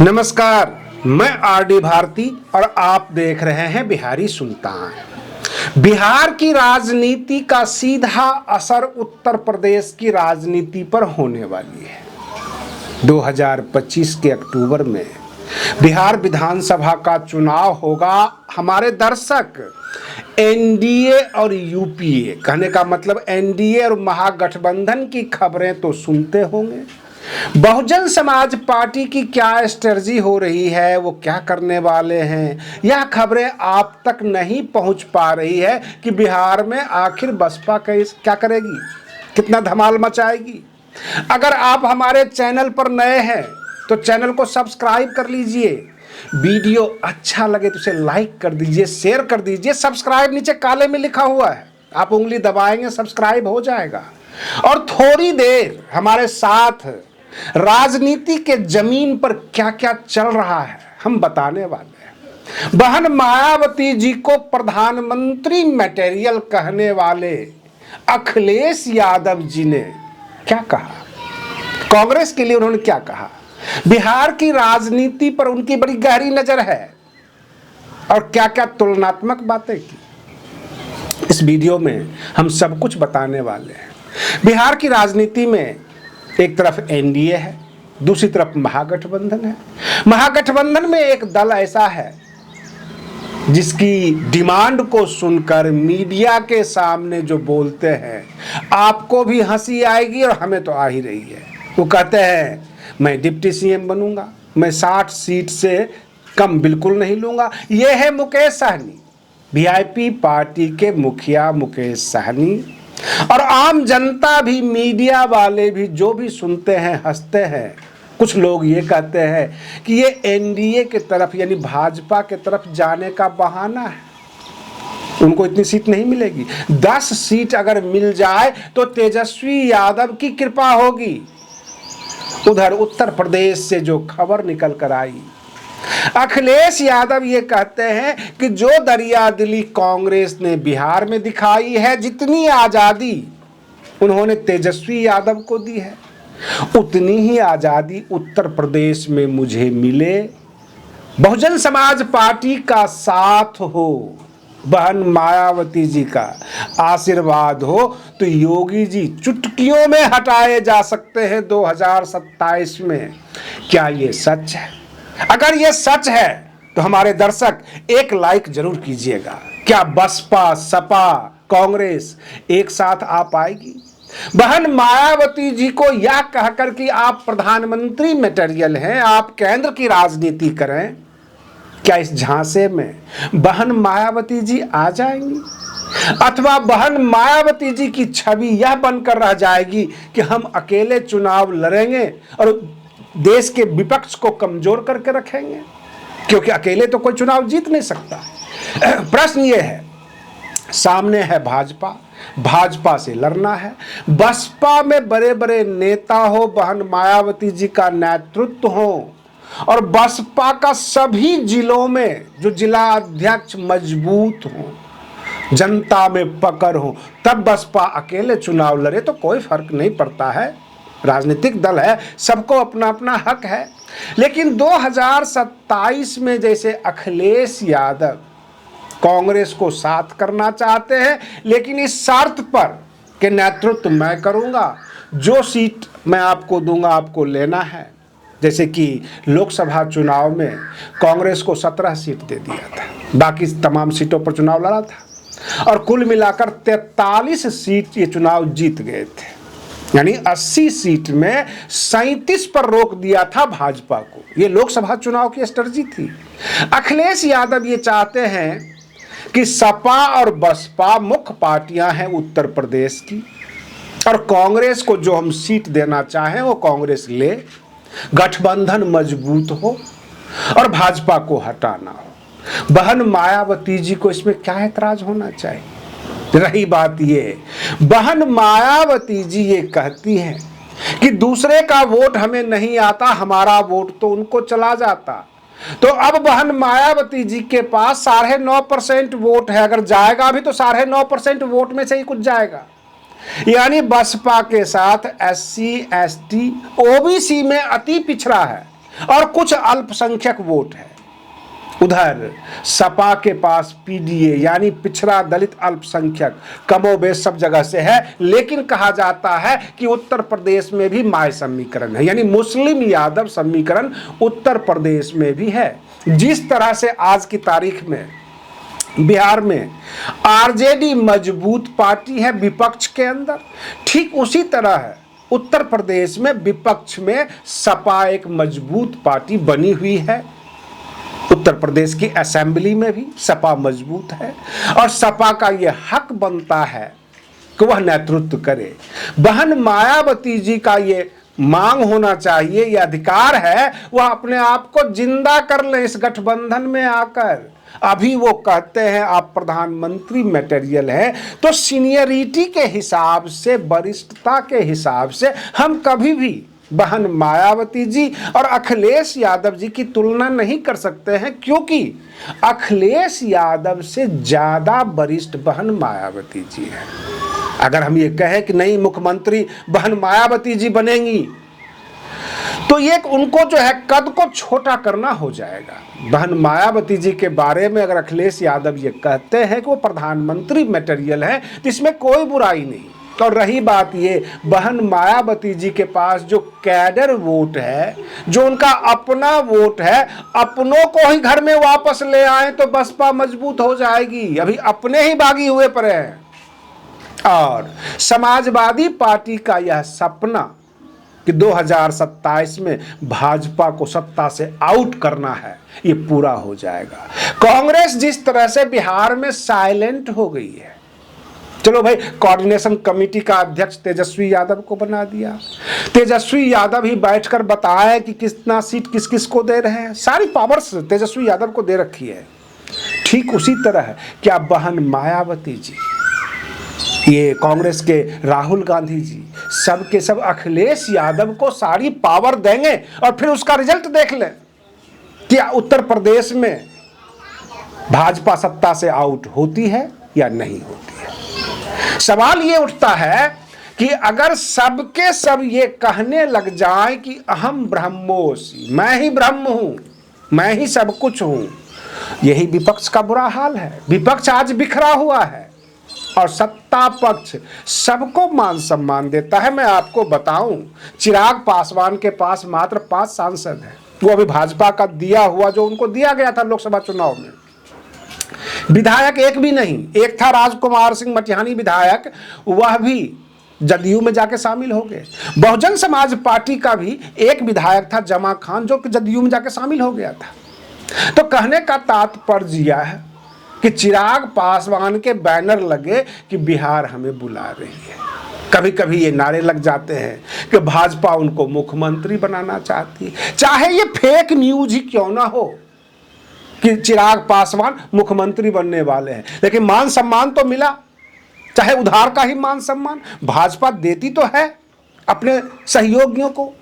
नमस्कार, मैं आरडी भारती और आप देख रहे हैं बिहारी सुल्तान। बिहार की राजनीति का सीधा असर उत्तर प्रदेश की राजनीति पर होने वाली है। 2025 के अक्टूबर में बिहार विधानसभा का चुनाव होगा। हमारे दर्शक एनडीए और यूपीए, कहने का मतलब एनडीए और महागठबंधन की खबरें तो सुनते होंगे। बहुजन समाज पार्टी की क्या स्ट्रेटजी हो रही है, वो क्या करने वाले हैं, यह खबरें आप तक नहीं पहुंच पा रही है कि बिहार में आखिर बसपा क्या करेगी, कितना धमाल मचाएगी। अगर आप हमारे चैनल पर नए हैं तो चैनल को सब्सक्राइब कर लीजिए। वीडियो अच्छा लगे तो इसे लाइक कर दीजिए, शेयर कर दीजिए। सब्सक्राइब नीचे काले में लिखा हुआ है, आप उंगली दबाएंगे सब्सक्राइब हो जाएगा। और थोड़ी देर हमारे साथ राजनीति के जमीन पर क्या क्या चल रहा है हम बताने वाले हैं। बहन मायावती जी को प्रधानमंत्री मटेरियल कहने वाले अखिलेश यादव जी ने क्या कहा, कांग्रेस के लिए उन्होंने क्या कहा, बिहार की राजनीति पर उनकी बड़ी गहरी नजर है और क्या क्या तुलनात्मक बातें की, इस वीडियो में हम सब कुछ बताने वाले हैं। बिहार की राजनीति में एक तरफ एनडीए है, दूसरी तरफ महागठबंधन है। महागठबंधन में एक दल ऐसा है जिसकी डिमांड को सुनकर मीडिया के सामने जो बोलते हैं आपको भी हंसी आएगी और हमें तो आ ही रही है। वो कहते हैं मैं डिप्टी सीएम बनूंगा, मैं 60 सीट से कम बिल्कुल नहीं लूंगा। ये है मुकेश सहनी, वीआईपी पार्टी के मुखिया मुकेश सहनी। और आम जनता भी, मीडिया वाले भी, जो भी सुनते हैं हंसते हैं। कुछ लोग ये कहते हैं कि ये एनडीए के तरफ यानी भाजपा के तरफ जाने का बहाना है, उनको इतनी सीट नहीं मिलेगी। 10 सीट अगर मिल जाए तो तेजस्वी यादव की कृपा होगी। उधर उत्तर प्रदेश से जो खबर निकल कर आई, अखिलेश यादव ये कहते हैं कि जो दरियादिली कांग्रेस ने बिहार में दिखाई है, जितनी आजादी उन्होंने तेजस्वी यादव को दी है, उतनी ही आजादी उत्तर प्रदेश में मुझे मिले। बहुजन समाज पार्टी का साथ हो, बहन मायावती जी का आशीर्वाद हो तो योगी जी चुटकियों में हटाए जा सकते हैं 2027 में। क्या ये सच है? अगर ये सच है तो हमारे दर्शक एक लाइक जरूर कीजिएगा। क्या बसपा, सपा, कांग्रेस एक साथ आ पाएगी? बहन मायावती जी को यह कहकर कि आप प्रधानमंत्री मटेरियल हैं, आप केंद्र की राजनीति करें, क्या इस झांसे में बहन मायावती जी आ जाएंगी? अथवा बहन मायावती जी की छवि यह बनकर रह जाएगी कि हम अकेले चुनाव लड़ेंगे और देश के विपक्ष को कमजोर करके रखेंगे, क्योंकि अकेले तो कोई चुनाव जीत नहीं सकता। प्रश्न ये है, सामने है भाजपा, भाजपा से लड़ना है। बसपा में बड़े बड़े नेता हो, बहन मायावती जी का नेतृत्व हो और बसपा का सभी जिलों में जो जिला अध्यक्ष मजबूत हो, जनता में पकड़ हो, तब बसपा अकेले चुनाव लड़े तो कोई फर्क नहीं पड़ता है। राजनीतिक दल है, सबको अपना अपना हक है। लेकिन 2027 में जैसे अखिलेश यादव कांग्रेस को साथ करना चाहते हैं, लेकिन इस शर्त पर कि नेतृत्व मैं करूंगा, जो सीट मैं आपको दूंगा आपको लेना है। जैसे कि लोकसभा चुनाव में कांग्रेस को 17 सीट दे दिया था, बाकी तमाम सीटों पर चुनाव लड़ा था और कुल मिलाकर 43 सीट ये चुनाव जीत गए थे। यानी 80 सीट में 37 पर रोक दिया था भाजपा को। ये लोकसभा चुनाव की स्ट्रेटजी थी। अखिलेश यादव ये चाहते हैं कि सपा और बसपा मुख्य पार्टियां हैं उत्तर प्रदेश की, और कांग्रेस को जो हम सीट देना चाहें वो कांग्रेस ले, गठबंधन मजबूत हो और भाजपा को हटाना हो। बहन मायावती जी को इसमें क्या ऐतराज होना चाहिए? रही बात ये, बहन मायावती जी ये कहती हैं कि दूसरे का वोट हमें नहीं आता, हमारा वोट तो उनको चला जाता। तो अब बहन मायावती जी के पास 9.5% वोट है, अगर जाएगा भी तो 9.5% वोट में से ही कुछ जाएगा। यानी बसपा के साथ SC ST OBC में अति पिछड़ा है और कुछ अल्पसंख्यक वोट है। उधर सपा के पास पीडीए यानी पिछड़ा दलित अल्पसंख्यक कमोबेश सब जगह से है, लेकिन कहा जाता है कि उत्तर प्रदेश में भी माय समीकरण है, यानी मुस्लिम यादव समीकरण उत्तर प्रदेश में भी है। जिस तरह से आज की तारीख में बिहार में आरजेडी मजबूत पार्टी है विपक्ष के अंदर, ठीक उसी तरह है उत्तर प्रदेश में विपक्ष में सपा एक मजबूत पार्टी बनी हुई है। उत्तर प्रदेश की असेंबली में भी सपा मजबूत है और सपा का यह हक बनता है कि वह नेतृत्व करे। बहन मायावती जी का ये मांग होना चाहिए, यह अधिकार है, वह अपने आप को जिंदा कर ले इस गठबंधन में आकर। अभी वो कहते हैं आप प्रधानमंत्री मटेरियल है, तो सीनियरिटी के हिसाब से, वरिष्ठता के हिसाब से हम कभी भी बहन मायावती जी और अखिलेश यादव जी की तुलना नहीं कर सकते हैं, क्योंकि अखिलेश यादव से ज्यादा वरिष्ठ बहन मायावती जी हैं। अगर हम ये कहें कि नहीं मुख्यमंत्री बहन मायावती जी बनेंगी, तो ये उनको जो है कद को छोटा करना हो जाएगा। बहन मायावती जी के बारे में अगर अखिलेश यादव ये कहते हैं कि वो प्रधानमंत्री मटेरियल है, तो इसमें कोई बुराई नहीं। और रही बात ये, बहन मायावती जी के पास जो कैडर वोट है, जो उनका अपना वोट है, अपनों को ही घर में वापस ले आए तो बसपा मजबूत हो जाएगी। अभी अपने ही बागी हुए पड़े हैं। और समाजवादी पार्टी का यह सपना कि 2027 में भाजपा को सत्ता से आउट करना है, ये पूरा हो जाएगा। कांग्रेस जिस तरह से बिहार में साइलेंट हो गई है, चलो भाई कोऑर्डिनेशन कमेटी का अध्यक्ष तेजस्वी यादव को बना दिया, तेजस्वी यादव ही बैठकर बताया कि कितना सीट किस किस को दे रहे हैं, सारी पावर्स तेजस्वी यादव को दे रखी है। ठीक उसी तरह है क्या बहन मायावती जी, ये कांग्रेस के राहुल गांधी जी, सब के सब अखिलेश यादव को सारी पावर देंगे और फिर उसका रिजल्ट देख लें कि उत्तर प्रदेश में भाजपा सत्ता से आउट होती है या नहीं होती है। सवाल ये उठता है कि अगर सबके सब ये कहने लग जाएं कि अहम ब्रह्मोस्मि, मैं ही ब्रह्म हूं, मैं ही सब कुछ हूं, यही विपक्ष का बुरा हाल है। विपक्ष आज बिखरा हुआ है और सत्ता पक्ष सबको मान सम्मान देता है। मैं आपको बताऊं, चिराग पासवान के पास मात्र 5 सांसद हैं, वो अभी भाजपा का दिया हुआ जो उनको दिया गया था लोकसभा चुनाव में, विधायक एक भी नहीं। एक था राजकुमार सिंह मटिहानी विधायक, वह भी जदयू में जाके शामिल हो गए। बहुजन समाज पार्टी का भी एक विधायक था जमा खान, जो कि जदयू में जाके शामिल हो गया था। तो कहने का तात्पर्य यह है कि चिराग पासवान के बैनर लगे कि बिहार हमें बुला रही है। कभी कभी ये नारे लग जाते हैं कि भाजपा उनको मुख्यमंत्री बनाना चाहती है, चाहे ये फेक न्यूज ही क्यों ना हो कि चिराग पासवान मुख्यमंत्री बनने वाले हैं, लेकिन मान सम्मान तो मिला, चाहे उधार का ही मान सम्मान भाजपा देती तो है अपने सहयोगियों को।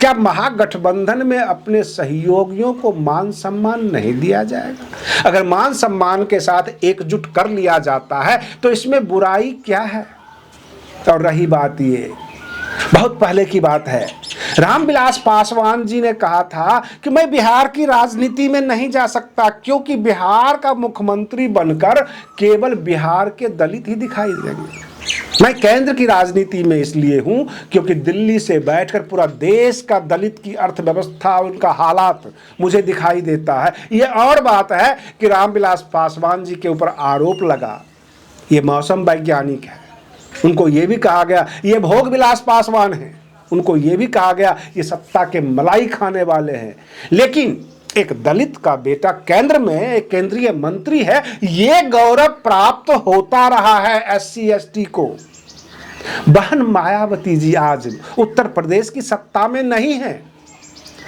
क्या महागठबंधन में अपने सहयोगियों को मान सम्मान नहीं दिया जाएगा? अगर मान सम्मान के साथ एकजुट कर लिया जाता है तो इसमें बुराई क्या है? और रही बात ये, बहुत पहले की बात है, रामविलास पासवान जी ने कहा था कि मैं बिहार की राजनीति में नहीं जा सकता, क्योंकि बिहार का मुख्यमंत्री बनकर केवल बिहार के दलित ही दिखाई देंगे। मैं केंद्र की राजनीति में इसलिए हूं क्योंकि दिल्ली से बैठकर पूरा देश का दलित की अर्थव्यवस्था, उनका हालात मुझे दिखाई देता है। यह और बात है कि रामविलास पासवान जी के ऊपर आरोप लगा, ये मौसम वैज्ञानिक है, उनको ये भी कहा गया ये भोग विलास पासवान हैं, उनको ये भी कहा गया ये सत्ता के मलाई खाने वाले हैं। लेकिन एक दलित का बेटा केंद्र में एक केंद्रीय मंत्री है, ये गौरव प्राप्त होता रहा है SC ST को। बहन मायावती जी आज उत्तर प्रदेश की सत्ता में नहीं है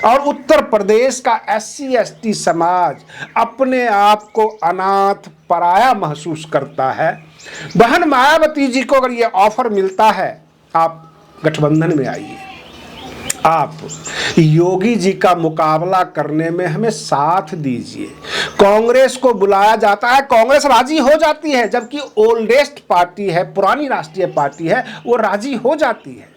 और उत्तर प्रदेश का SC ST समाज अपने आप को अनाथ पराया महसूस करता है। बहन मायावती जी को अगर ये ऑफर मिलता है, आप गठबंधन में आइए, आप योगी जी का मुकाबला करने में हमें साथ दीजिए। कांग्रेस को बुलाया जाता है, कांग्रेस राजी हो जाती है, जबकि ओल्डेस्ट पार्टी है, पुरानी राष्ट्रीय पार्टी है, वो राजी हो जाती है।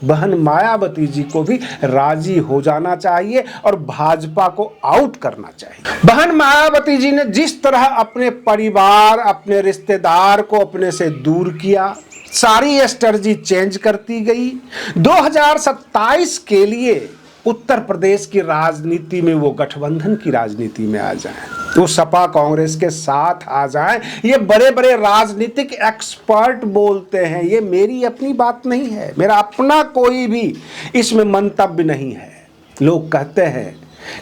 बहन मायावती जी को भी राजी हो जाना चाहिए और भाजपा को आउट करना चाहिए। बहन मायावती जी ने जिस तरह अपने परिवार, अपने रिश्तेदार को अपने से दूर किया, सारी स्ट्रेटजी चेंज करती गई। 2027 के लिए उत्तर प्रदेश की राजनीति में वो गठबंधन की राजनीति में आ जाएं, वो सपा कांग्रेस के साथ आ जाएं। ये बड़े बड़े राजनीतिक एक्सपर्ट बोलते हैं, ये मेरी अपनी बात नहीं है, मेरा अपना कोई भी इसमें मंतव्य नहीं है। लोग कहते हैं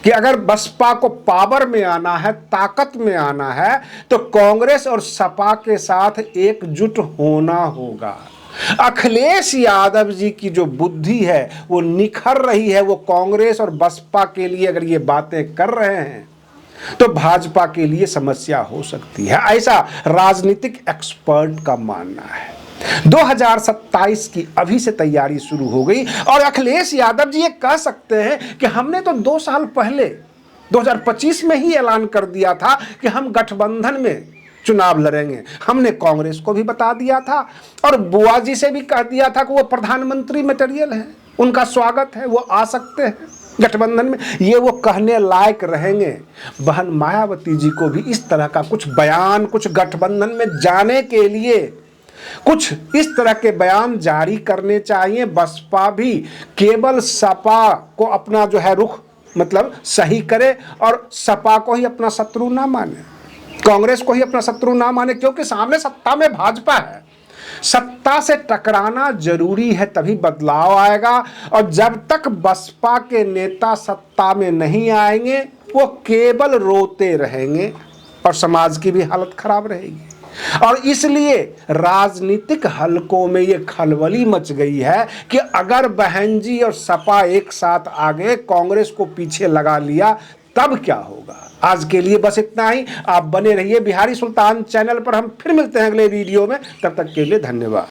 कि अगर बसपा को पावर में आना है, ताकत में आना है, तो कांग्रेस और सपा के साथ एकजुट होना होगा। अखिलेश यादव जी की जो बुद्धि है वो निखर रही है, वो कांग्रेस और बसपा के लिए अगर ये बातें कर रहे हैं तो भाजपा के लिए समस्या हो सकती है, ऐसा राजनीतिक एक्सपर्ट का मानना है। 2027 की अभी से तैयारी शुरू हो गई और अखिलेश यादव जी ये कह सकते हैं कि हमने तो 2 साल पहले 2025 में ही ऐलान कर दिया था कि हम गठबंधन में चुनाव लड़ेंगे। हमने कांग्रेस को भी बता दिया था और बुआ जी से भी कह दिया था कि वो प्रधानमंत्री मटेरियल है, उनका स्वागत है, वो आ सकते हैं गठबंधन में। ये वो कहने लायक रहेंगे। बहन मायावती जी को भी इस तरह का कुछ बयान, कुछ गठबंधन में जाने के लिए कुछ इस तरह के बयान जारी करने चाहिए। बसपा भी केवल सपा को अपना जो है रुख मतलब सही करे और सपा को ही अपना शत्रु ना माने, कांग्रेस को ही अपना शत्रु ना माने, क्योंकि सामने सत्ता में भाजपा है। सत्ता से टकराना जरूरी है, तभी बदलाव आएगा। और जब तक बसपा के नेता सत्ता में नहीं आएंगे वो केवल रोते रहेंगे और समाज की भी हालत खराब रहेगी। और इसलिए राजनीतिक हलकों में ये खलबली मच गई है कि अगर बहन जी और सपा एक साथ आ गए, कांग्रेस को पीछे लगा लिया, तब क्या होगा। आज के लिए बस इतना ही। आप बने रहिए बिहारी सुल्तान चैनल पर। हम फिर मिलते हैं अगले वीडियो में, तब तक के लिए धन्यवाद।